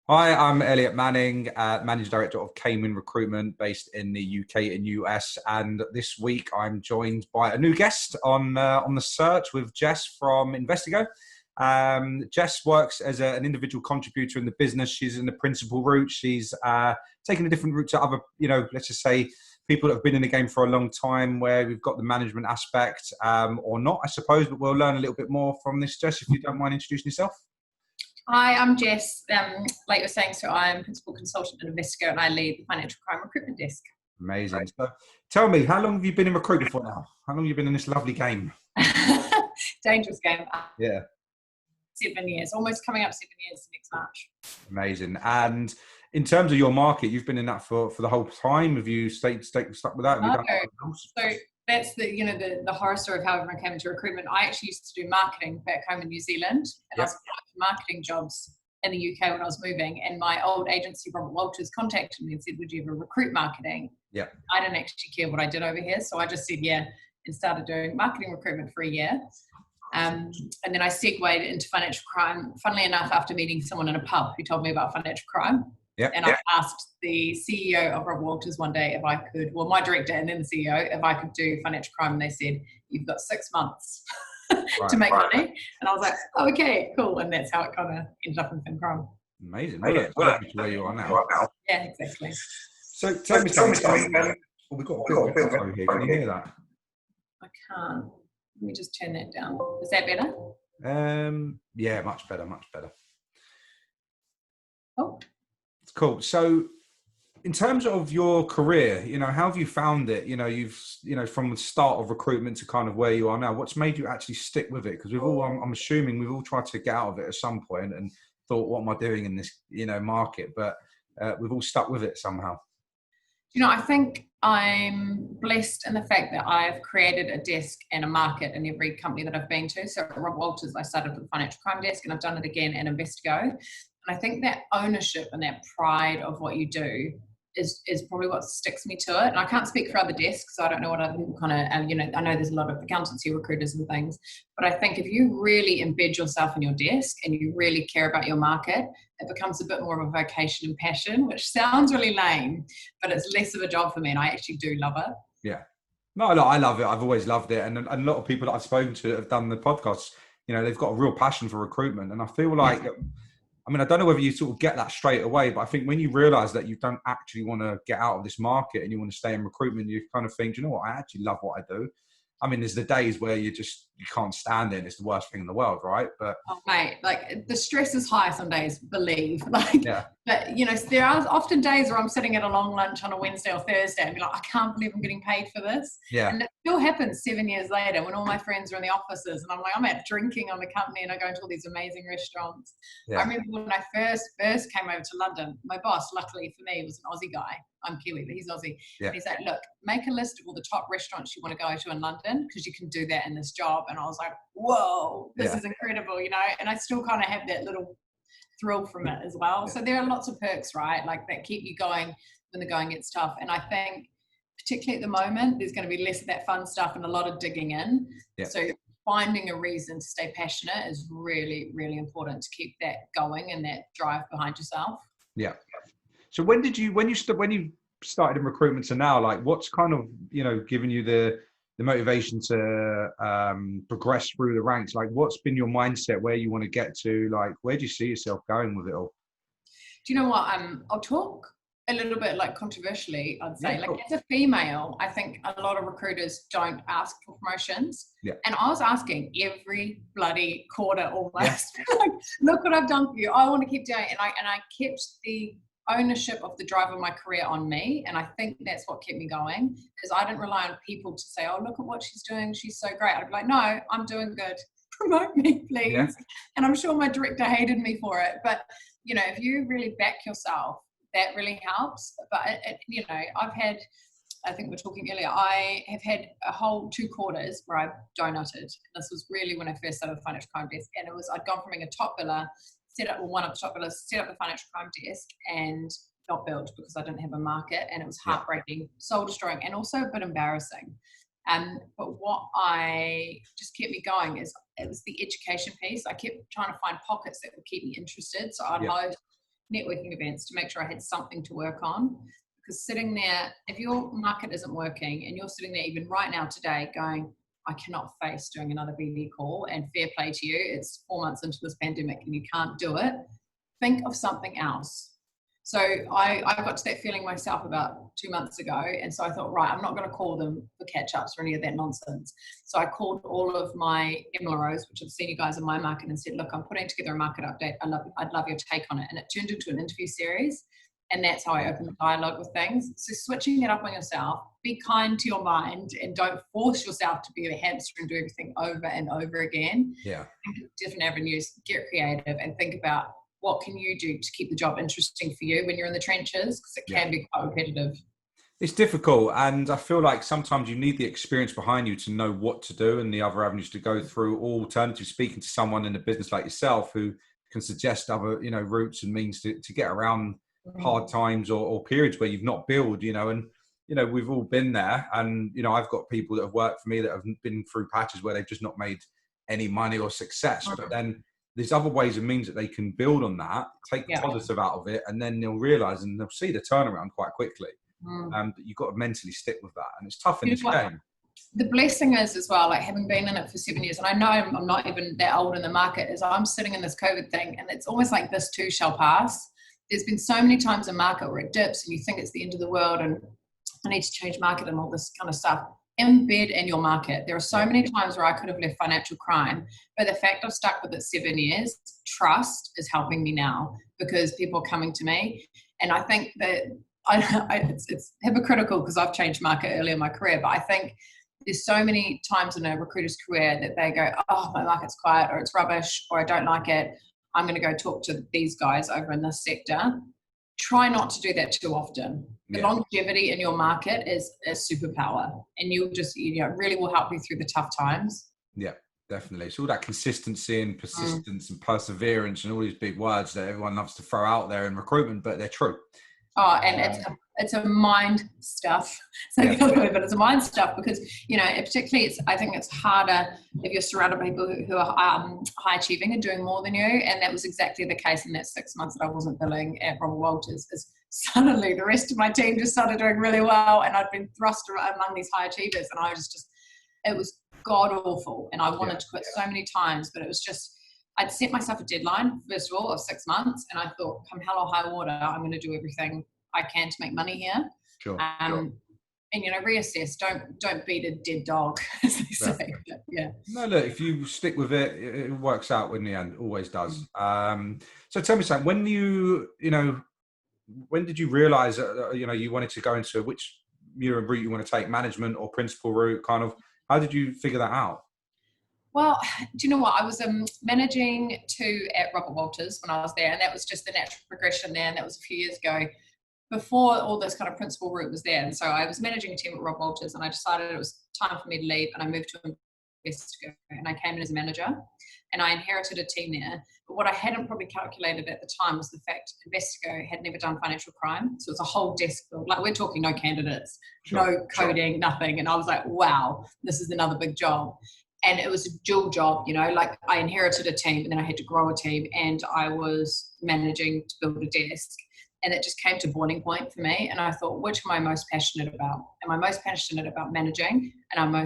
Hi, I'm Elliot Manning, Managing Director of Kayman Recruitment based in the UK and US. And this week I'm joined by a new guest on the search with Jess from Investigo. Jess works as an individual contributor in the business. She's in the principal route. She's taken a different route to other, let's just say people that have been in the game for a long time where we've got the management aspect or not, I suppose, but we'll learn a little bit more from this. Jess, if you don't mind introducing yourself. Hi, I'm Jess. Like you were saying, so I'm principal consultant at Investigo and I lead the financial crime recruitment desk. Amazing. So tell me, how long have you been in recruitment for now? How long have you been in this lovely game? Dangerous game. Yeah. 7 years, almost coming up 7 years next March. Amazing. And in terms of your market, you've been in that for the whole time. Have you stuck with that? Have you done anything else? So that's the horror story of how everyone came into recruitment. I actually used to do marketing back home in New Zealand, and I was applying for marketing jobs in the UK when I was moving. And my old agency, Robert Walters, contacted me and said, "Would you ever recruit marketing?" Yeah. I didn't actually care what I did over here, so I just said yeah and started doing marketing recruitment for a year. And then I segued into financial crime, funnily enough, after meeting someone in a pub who told me about financial crime. And I asked the CEO of Rob Walters one day if I could, well, my director and then the CEO, if I could do financial crime. And they said, "You've got 6 months to make money." And I was like, oh, okay, cool. And that's how it kind of ended up in fin crime. Amazing. Well, where you are now. Yeah, exactly. So tell me something. We've got a bit of echo here. Can you hear that? I can't. Let me just turn that down. Is that better? Yeah, much better. Oh. It's cool. So in terms of your career, how have you found it? You've, from the start of recruitment to kind of where you are now, what's made you actually stick with it? Because I'm assuming we've all tried to get out of it at some point and thought, what am I doing in this, market? But we've all stuck with it somehow. I think I'm blessed in the fact that I've created a desk and a market in every company that I've been to. So at Rob Walters, I started with the financial crime desk and I've done it again at Investigo. And I think that ownership and that pride of what you do is probably what sticks me to it. And I can't speak for other desks, so I don't know what other people kind of, I know there's a lot of accountancy recruiters and things, but I think if you really embed yourself in your desk and you really care about your market, it becomes a bit more of a vocation and passion, which sounds really lame, but it's less of a job for me and I actually do love it. Yeah. No, I love it. I've always loved it. And a lot of people that I've spoken to that have done the podcasts, they've got a real passion for recruitment. And I feel like, I don't know whether you sort of get that straight away, but I think when you realize that you don't actually want to get out of this market and you want to stay in recruitment, you kind of think, you know what, I actually love what I do. There's the days where you can't stand it and it's the worst thing in the world, right? But oh, mate, like the stress is high some days, believe. But there are often days where I'm sitting at a long lunch on a Wednesday or Thursday and be like, I can't believe I'm getting paid for this. Yeah. And it still happens 7 years later when all my friends are in the offices and I'm like, I'm out drinking on the company and I go into all these amazing restaurants. Yeah. I remember when I first came over to London, my boss, luckily for me, was an Aussie guy. I'm Kiwi, but he's Aussie. Yeah. And he's like, look, make a list of all the top restaurants you want to go to in London because you can do that in this job. And I was like, whoa, this is incredible, and I still kind of have that little thrill from it as well. So there are lots of perks, right? Like that keep you going when the going gets tough. And I think particularly at the moment, there's going to be less of that fun stuff and a lot of digging in. Yeah. So finding a reason to stay passionate is really, really important to keep that going and that drive behind yourself. Yeah. So when you started in recruitment to now, like what's kind of, giving you the motivation to progress through the ranks? Like what's been your mindset, where you want to get to? Like, where do you see yourself going with it all? Do you know what? I'll talk a little bit like controversially, I'd say. Cool. As a female, I think a lot of recruiters don't ask for promotions. Yeah. And I was asking every bloody quarter almost. Yeah. Like, look what I've done for you. I want to keep doing it. And I kept the ownership of the drive of my career on me, and I think that's what kept me going, because I didn't rely on people to say, oh, look at what she's doing, she's so great. I'd be like, no, I'm doing good, promote me please. Yeah. And I'm sure my director hated me for it, but if you really back yourself, that really helps. But I've had, I think we were talking earlier, I have had a whole 2 quarters where I've donuted. This was really when I first started the financial crime desk, and I'd gone from being a top biller, one of the top billers, set up the financial crime desk and not built because I didn't have a market, and it was heartbreaking, soul destroying, and also a bit embarrassing. But what I just kept me going it was the education piece. I kept trying to find pockets that would keep me interested. So I'd host networking events to make sure I had something to work on. Because sitting there, if your market isn't working and you're sitting there even right now today going, I cannot face doing another BD call, and fair play to you, it's 4 months into this pandemic and you can't do it, think of something else. So I got to that feeling myself about 2 months ago. And so I thought, right, I'm not going to call them for catch-ups or any of that nonsense. So I called all of my MLROs, which are the senior guys in my market, and said, look, I'm putting together a market update. I'd love your take on it. And it turned into an interview series. And that's how I open the dialogue with things. So switching it up on yourself, be kind to your mind and don't force yourself to be a hamster and do everything over and over again. Yeah. Think of different avenues, get creative, and think about what can you do to keep the job interesting for you when you're in the trenches, because it can be quite repetitive. It's difficult, and I feel like sometimes you need the experience behind you to know what to do and the other avenues to go through, or alternative, speaking to someone in a business like yourself who can suggest other, routes and means to get around hard times or periods where you've not billed, and we've all been there. And I've got people that have worked for me that have been through patches where they've just not made any money or success, but then there's other ways and means that they can build on that, take the positive out of it, and then they'll realize and they'll see the turnaround quite quickly. But you've got to mentally stick with that, and it's tough in this game. The blessing is as well, like having been in it for 7 years, and I know I'm not even that old in the market, is I'm sitting in this COVID thing, and it's almost like this too shall pass. There's been so many times in market where it dips and you think it's the end of the world and I need to change market and all this kind of stuff. Embed in your market. There are so many times where I could have left financial crime, but the fact I've stuck with it 7 years, trust is helping me now because people are coming to me. And I think that it's hypocritical because I've changed market early in my career, but I think there's so many times in a recruiter's career that they go, oh, my market's quiet, or it's rubbish, or I don't like it. I'm going to go talk to these guys over in this sector. Try not to do that too often. The longevity in your market is a superpower, and you'll just, really will help you through the tough times. Yeah, definitely. It's all that consistency and persistence and perseverance and all these big words that everyone loves to throw out there in recruitment, but they're true. Oh, and it's a mind stuff. So but it's a mind stuff because, particularly I think it's harder if you're surrounded by people who are high achieving and doing more than you. And that was exactly the case in that 6 months that I wasn't billing at Robert Walters. Is suddenly the rest of my team just started doing really well, and I'd been thrust among these high achievers, and I was it was god awful. And I wanted to quit so many times, but it was just, I'd set myself a deadline, first of all, of 6 months. And I thought, come hell or high water, I'm going to do everything I can to make money here. Sure. And, reassess. Don't beat a dead dog, as they say. No, look, if you stick with it, it works out in the end. It always does. So tell me something. When when did you realize that, you wanted to go into which route you want to take, management or principal route, kind of, how did you figure that out? Well, do you know what? I was managing at Robert Walters when I was there, and that was just the natural progression there, and that was a few years ago before all this kind of principal route was there. And so I was managing a team at Robert Walters, and I decided it was time for me to leave, and I moved to Investigo, and I came in as a manager, and I inherited a team there. But what I hadn't probably calculated at the time was the fact Investigo had never done financial crime. So it's a whole desk build. Like, we're talking no candidates, no coding, nothing. And I was like, wow, this is another big job. And it was a dual job, like I inherited a team and then I had to grow a team, and I was managing to build a desk. And it just came to boiling point for me. And I thought, which am I most passionate about? Am I most passionate about managing, am I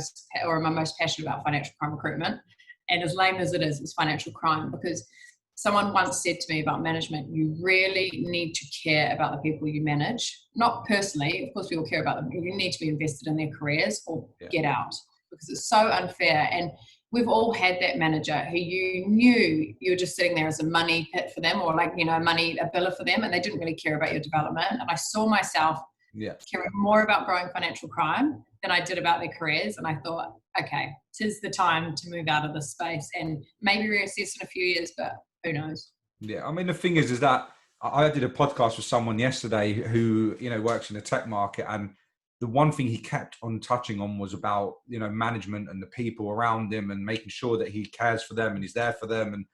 most passionate about financial crime recruitment? And as lame as it is, it's financial crime, because someone once said to me about management, you really need to care about the people you manage. Not personally, of course people care about them, but you need to be invested in their careers or get out, because it's so unfair. And we've all had that manager who you knew you were just sitting there as a money pit for them, or a biller for them, and they didn't really care about your development. And I saw myself caring more about growing financial crime than I did about their careers. And I thought, okay, 'tis the time to move out of this space and maybe reassess in a few years, but who knows? Yeah, I mean, the thing is that I did a podcast with someone yesterday who, works in the tech market, and the one thing he kept on touching on was about, management and the people around him and making sure that he cares for them and he's there for them. And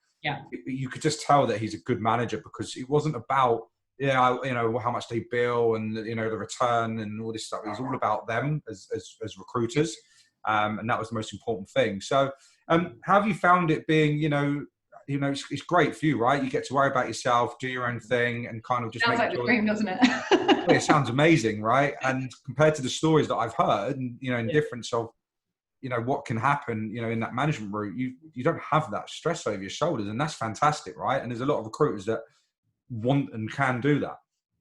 you could just tell that he's a good manager, because it wasn't about, how much they bill and, the return and all this stuff. It was all about them as recruiters. And that was the most important thing. So how have you found it being, you know, it's great for you, right? You get to worry about yourself, do your own thing, and kind of just Sounds make like sure. the dream, doesn't it? Well, it sounds amazing, right? And compared to the stories that I've heard, and you know, in difference of, you know, what can happen, you know, in that management route, you don't have that stress over your shoulders, and that's fantastic, right? And there's a lot of recruiters that want and can do that.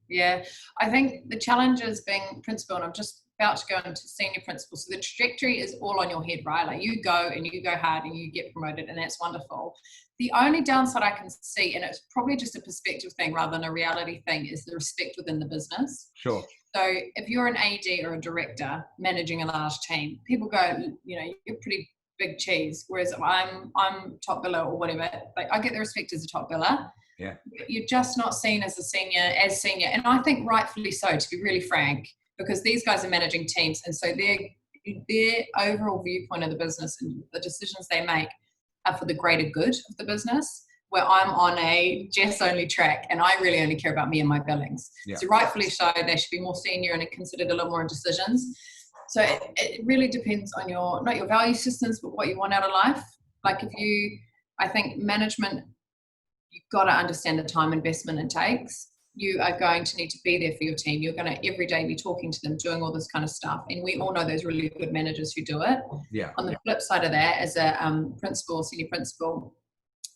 Yeah, I think the challenge is being principal, and I'm just about to go into senior principal. So the trajectory is all on your head, right? Like you go and you go hard and you get promoted, and that's wonderful. The only downside I can see, and it's probably just a perspective thing rather than a reality thing, is the respect within the business. Sure. So if you're an AD or a director managing a large team, people go, you know, you're pretty big cheese. Whereas I'm top biller or whatever. Like I get the respect as a top biller. Yeah. You're just not seen as senior. And I think rightfully so, to be really frank, because these guys are managing teams. And so their overall viewpoint of the business and the decisions they make are for the greater good of the business, where I'm on a Jess only track and I really only care about me and my billings. Yeah. So rightfully so, they should be more senior and considered a lot more in decisions. So it really depends on not your value systems, but what you want out of life. Like I think management, you've got to understand the time investment it takes. You are going to need to be there for your team. You're going to every day be talking to them, doing all this kind of stuff. And we all know those really good managers who do it. Yeah. On the flip side of that, as a principal, senior principal,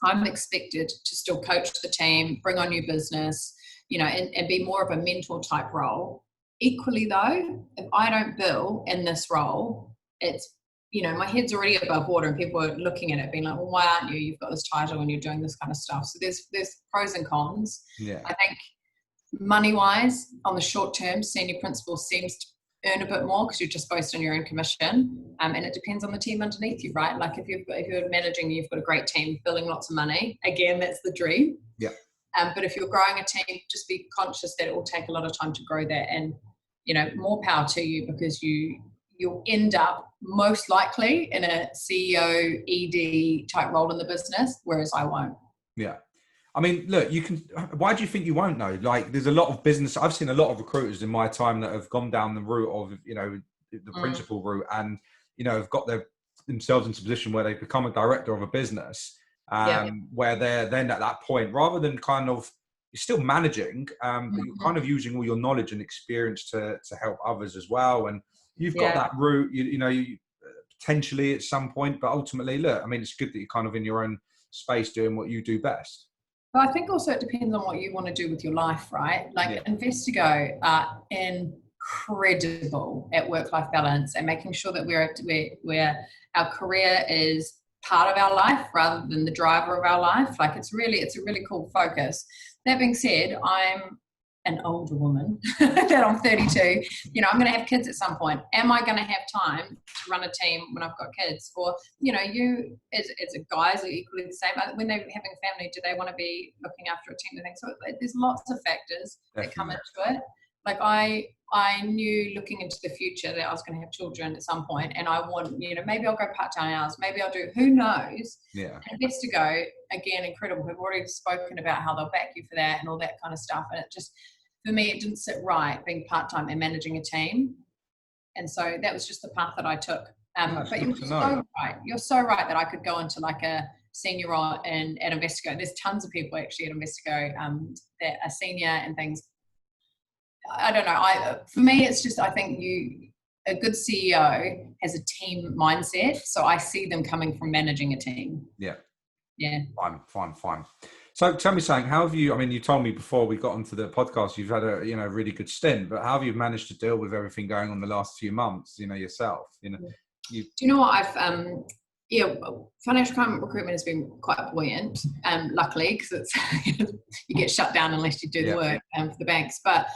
I'm expected to still coach the team, bring on new business, you know, and be more of a mentor type role. Equally though, if I don't bill in this role, it's, you know, my head's already above water and people are looking at it being like, well, why aren't you? You've got this title and you're doing this kind of stuff. So there's pros and cons. Yeah. I think money-wise, on the short term, senior principal seems to earn a bit more because you're just based on your own commission. And it depends on the team underneath you, right? Like if you're managing, you've got a great team, billing lots of money. Again, that's the dream. Yeah. But if you're growing a team, just be conscious that it will take a lot of time to grow that. And, you know, more power to you because you'll end up most likely in a CEO, ED type role in the business, whereas I won't. Yeah. I mean, look, why do you think you won't know? Like there's a lot of business. I've seen a lot of recruiters in my time that have gone down the route of, you know, the principal route and, you know, have got themselves into a position where they become a director of a business where they're then at that point, rather than kind of, you're still managing, but you're kind of using all your knowledge and experience to help others as well. And you've got that route, you know, potentially at some point, but ultimately, look, I mean, it's good that you're kind of in your own space doing what you do best. But I think also it depends on what you want to do with your life, right? Like Investigo are incredible at work-life balance and making sure that we're our career is part of our life rather than the driver of our life. Like it's a really cool focus. That being said, I'm an older woman that I'm 32, you know, I'm going to have kids at some point. Am I going to have time to run a team when I've got kids? Or, you know, you as guys are equally the same. When they're having a family, do they want to be looking after a team and things? So there's lots of factors that come into it. Like I knew looking into the future that I was going to have children at some point, and I want, you know, maybe I'll go part-time hours, maybe I'll do, who knows? Yeah. Investigo, again, incredible. We've already spoken about how they'll back you for that and all that kind of stuff. And it just, for me, it didn't sit right being part-time and managing a team. And so that was just the path that I took. But you're so right. You're so right that I could go into like a senior role at Investigo. There's tons of people actually at Investigo that are senior and things. I don't know. For me, it's just, I think a good CEO has a team mindset. So I see them coming from managing a team. Yeah. Yeah. Fine. So tell me something, how have you, I mean, you told me before we got onto the podcast, you've had a, you know, really good stint, but how have you managed to deal with everything going on the last few months, you know, yourself, you know? Do you know what financial crime recruitment has been quite buoyant, luckily, because it's, you get shut down unless you do the work for the banks. But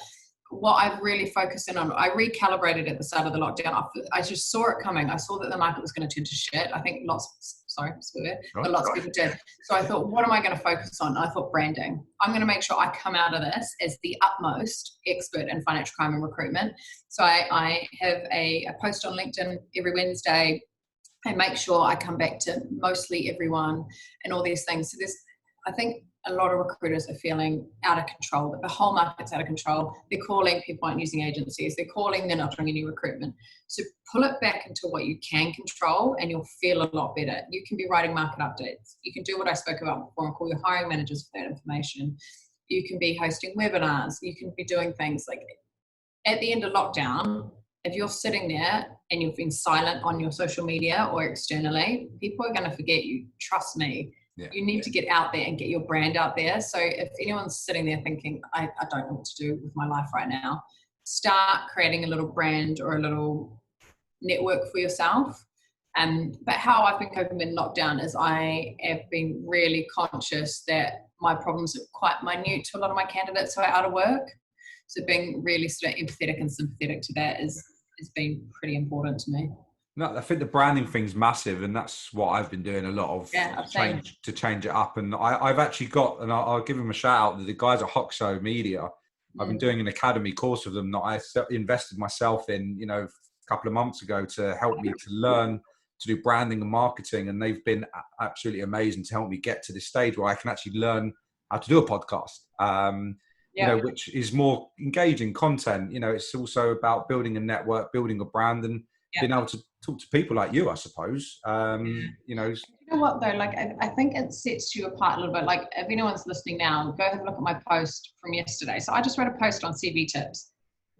what I've really focused in on, I recalibrated at the start of the lockdown. I just saw it coming. I saw that the market was going to turn to shit. I think lots of people did. So I thought, what am I going to focus on? I thought branding. I'm going to make sure I come out of this as the utmost expert in financial crime and recruitment. So I have a post on LinkedIn every Wednesday. I make sure I come back to mostly everyone and all these things. So I think a lot of recruiters are feeling out of control, that the whole market's out of control. They're calling, people aren't using agencies. They're calling, they're not doing any recruitment. So pull it back into what you can control and you'll feel a lot better. You can be writing market updates. You can do what I spoke about before and call your hiring managers for that information. You can be hosting webinars. You can be doing things like at the end of lockdown, if you're sitting there and you've been silent on your social media or externally, people are going to forget you. Trust me. Yeah, you need to get out there and get your brand out there. So if anyone's sitting there thinking, I don't know what to do with my life right now, start creating a little brand or a little network for yourself. But how I've been coping in lockdown is I have been really conscious that my problems are quite minute to a lot of my candidates who are out of work. So being really sort of empathetic and sympathetic to that has been pretty important to me. No, I think the branding thing's massive, and that's what I've been doing a lot of to change it up. And I've actually got, and I'll give them a shout out, the guys at Hoxo Media. I've been doing an academy course with them that I invested myself in, a couple of months ago to help me to learn to do branding and marketing. And they've been absolutely amazing to help me get to this stage where I can actually learn how to do a podcast. Which is more engaging content. It's also about building a network, building a brand, and being able to talk to people like you, I suppose. You know what though? Like, I think it sets you apart a little bit. Like, if anyone's listening now, go have a look at my post from yesterday. So I just wrote a post on CV tips.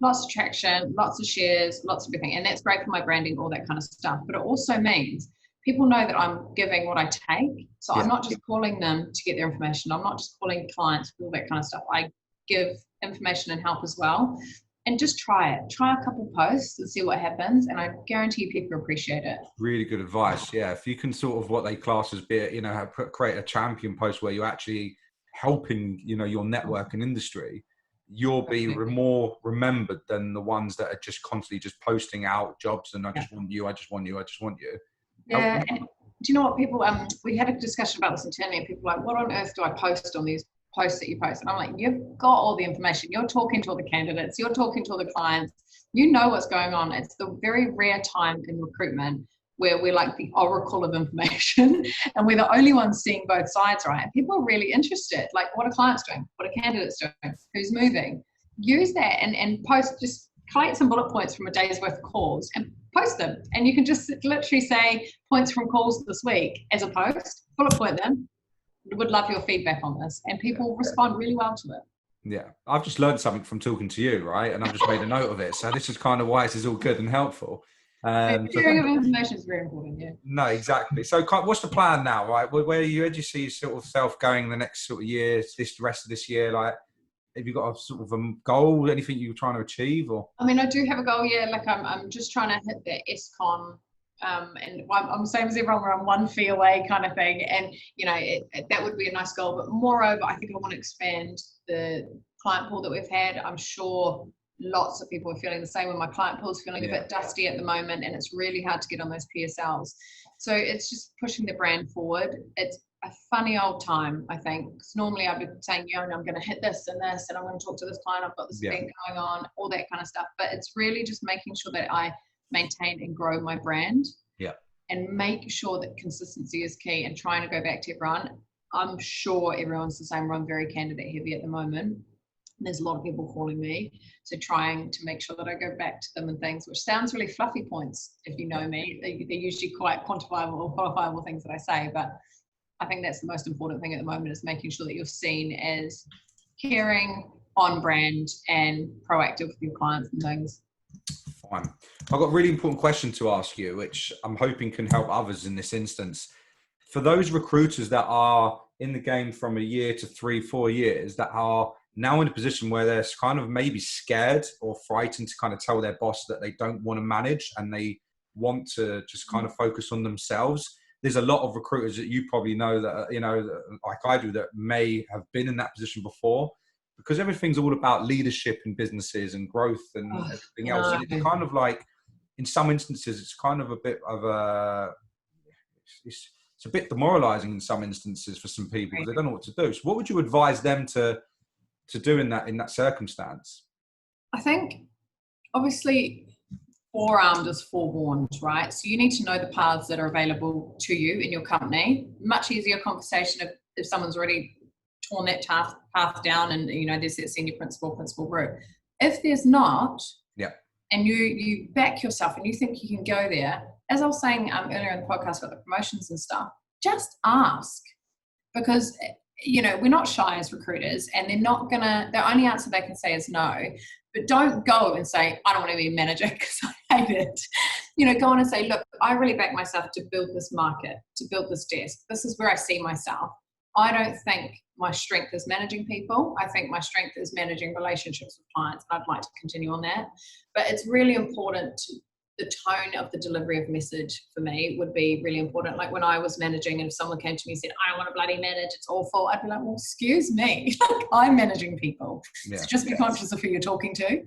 Lots of traction, lots of shares, lots of everything. And that's great for my branding, all that kind of stuff. But it also means people know that I'm giving what I take. So I'm not just calling them to get their information. I'm not just calling clients for all that kind of stuff. I give information and help as well. And just try it. Try a couple posts and see what happens. And I guarantee you people appreciate it. Really good advice. Yeah. If you can sort of what they class as create a champion post where you're actually helping, your network and industry, you'll be more remembered than the ones that are just constantly just posting out jobs and I just want you, I just want you, I just want you. Yeah. And do you know what people, we had a discussion about this internally and people were like, what on earth do I post on these posts that you post? And I'm like, you've got all the information. You're talking to all the candidates. You're talking to all the clients. You know what's going on. It's the very rare time in recruitment where we're like the oracle of information and we're the only ones seeing both sides, right? And people are really interested. Like, what are clients doing? What are candidates doing? Who's moving? Use that and post, just collect some bullet points from a day's worth of calls and post them. And you can just literally say points from calls this week as a post, bullet point them. Would love your feedback on this, and people respond really well to it. Yeah, I've just learned something from talking to you, right? And I've just made a note of it. So this is kind of why this is all good and helpful. Sharing of information is very important. Yeah. No, exactly. So, what's the plan now, right? Where do you see sort of self going the next sort of year, the rest of this year? Like, have you got a sort of a goal, anything you're trying to achieve, or? I mean, I do have a goal. Yeah, like I'm just trying to hit the SCON. And I'm the same as everyone, we're on one fee away kind of thing. And, that would be a nice goal. But moreover, I think I want to expand the client pool that we've had. I'm sure lots of people are feeling the same when my client pool is feeling a bit dusty at the moment. And it's really hard to get on those PSLs. So it's just pushing the brand forward. It's a funny old time, I think. Because normally I'd be saying, I'm going to hit this and this, and I'm going to talk to this client. I've got this thing going on, all that kind of stuff. But it's really just making sure that I maintain and grow my brand and make sure that consistency is key and trying to go back to everyone. I'm sure everyone's the same. We're very candidate heavy at the moment. There's a lot of people calling me. So trying to make sure that I go back to them and things, which sounds really fluffy points. If you know me, they're usually quite quantifiable or qualifiable things that I say. But I think that's the most important thing at the moment is making sure that you're seen as caring, on brand and proactive with your clients and things. Fine. I've got a really important question to ask you, which I'm hoping can help others in this instance. For those recruiters that are in the game from a year to 3-4 years, that are now in a position where they're kind of maybe scared or frightened to kind of tell their boss that they don't want to manage and they want to just kind of focus on themselves. There's a lot of recruiters that you probably know that, like I do, that may have been in that position before. Because everything's all about leadership in businesses and growth and everything else. And it's kind of like, in some instances, it's kind of a bit of it's a bit demoralizing in some instances for some people because they don't know what to do. So what would you advise them to do in that circumstance? I think, obviously, forearmed is forewarned, right? So you need to know the paths that are available to you in your company. Much easier conversation if someone's already torn that path down, and there's that senior principal route. If there's not, and you back yourself and you think you can go there, as I was saying earlier in the podcast about the promotions and stuff, just ask, because we're not shy as recruiters, and the only answer they can say is no. But don't go and say, I don't want to be a manager because I hate it. Go on and say, look, I really back myself to build this market, to build this desk. This is where I see myself. I don't think my strength is managing people. I think my strength is managing relationships with clients, and I'd like to continue on that. But it's really important the tone of the delivery of message for me would be really important. Like when I was managing, and if someone came to me and said, I don't want to bloody manage, it's awful, I'd be like, well, excuse me, I'm managing people. So just be conscious of who you're talking to.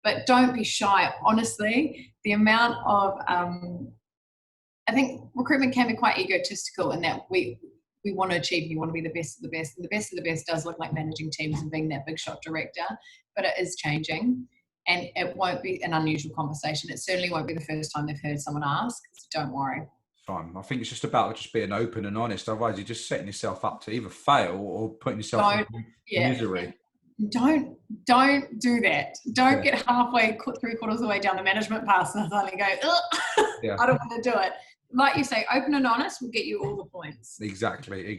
But don't be shy. Honestly, the amount of, I think recruitment can be quite egotistical in that we want to achieve, you want to be the best of the best. And the best of the best does look like managing teams and being that big shot director, but it is changing. And it won't be an unusual conversation. It certainly won't be the first time they've heard someone ask. So don't worry. Fine. I think it's just about just being open and honest. Otherwise, you're just setting yourself up to either fail or putting yourself in misery. Don't do that. Don't get halfway, 3/4 of the way down the management path and suddenly go, I don't want to do it. Like you say, open and honest will get you all the points. Exactly.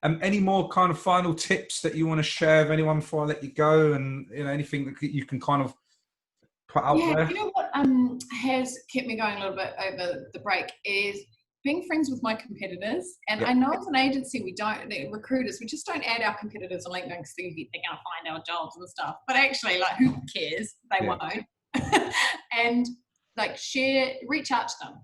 Any more kind of final tips that you want to share with anyone before I let you go, and anything that you can kind of put out there? What has kept me going a little bit over the break is being friends with my competitors. And I know as an agency, recruiters, we just don't add our competitors on LinkedIn because they're going to find our jobs and stuff. But actually, like, who cares? They won't. And like reach out to them.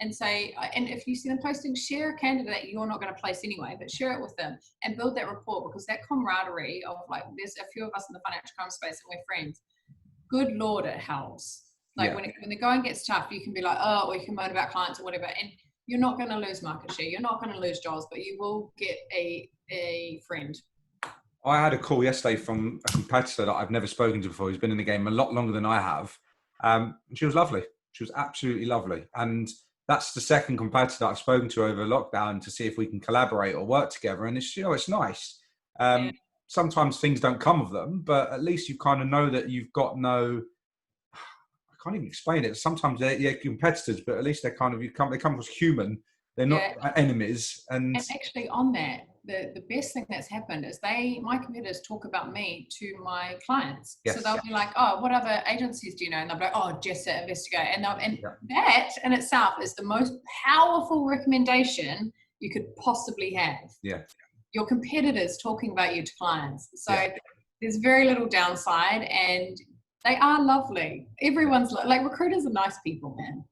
And say, and if you see them posting, share a candidate you're not going to place anyway, but share it with them and build that rapport, because that camaraderie of like, there's a few of us in the financial crime space and we're friends. Good Lord, it helps. Like when the going gets tough, you can be like, or you can moan about clients or whatever, and you're not going to lose market share. You're not going to lose jobs, but you will get a friend. I had a call yesterday from a competitor that I've never spoken to before, who's been in the game a lot longer than I have. She was lovely. She was absolutely lovely. And that's the second competitor that I've spoken to over lockdown to see if we can collaborate or work together. And it's, it's nice. Sometimes things don't come of them, but at least you kind of know that you've got I can't even explain it. Sometimes they're competitors, but at least they come across human. They're not enemies. And actually on that, the best thing that's happened is my competitors talk about me to my clients. So they'll be like, oh, what other agencies do you know? And they'll be like, oh, Jessica, Investigo. And that in itself is the most powerful recommendation you could possibly have. Your competitors talking about you to clients. So there's very little downside, and they are lovely. Everyone's like recruiters are nice people, man.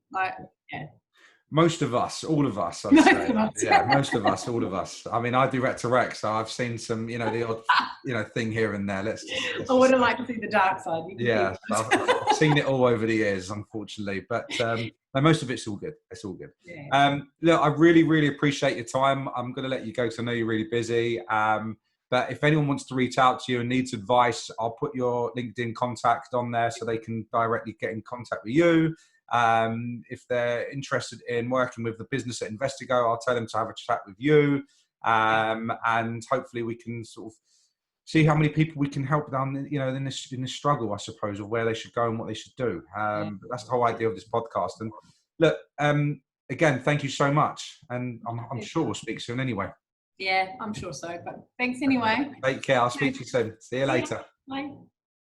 Most of us, all of us, I'd say. Most of us, all of us. I mean, I do rec to rec, so I've seen some, the odd, thing here and there. I wouldn't like to see the dark side. I've seen it all over the years, unfortunately. But most of it's all good. It's all good. Look, I really, really appreciate your time. I'm going to let you go because I know you're really busy. But if anyone wants to reach out to you and needs advice, I'll put your LinkedIn contact on there so they can directly get in contact with you. If they're interested in working with the business at Investigo, I'll tell them to have a chat with you, and hopefully we can sort of see how many people we can help down, in this struggle, I suppose, of where they should go and what they should do. But that's the whole idea of this podcast. And look, again, thank you so much, and I'm sure we'll speak soon anyway. Yeah, I'm sure so. But thanks anyway. Take care. I'll speak to you soon. See you later. Bye.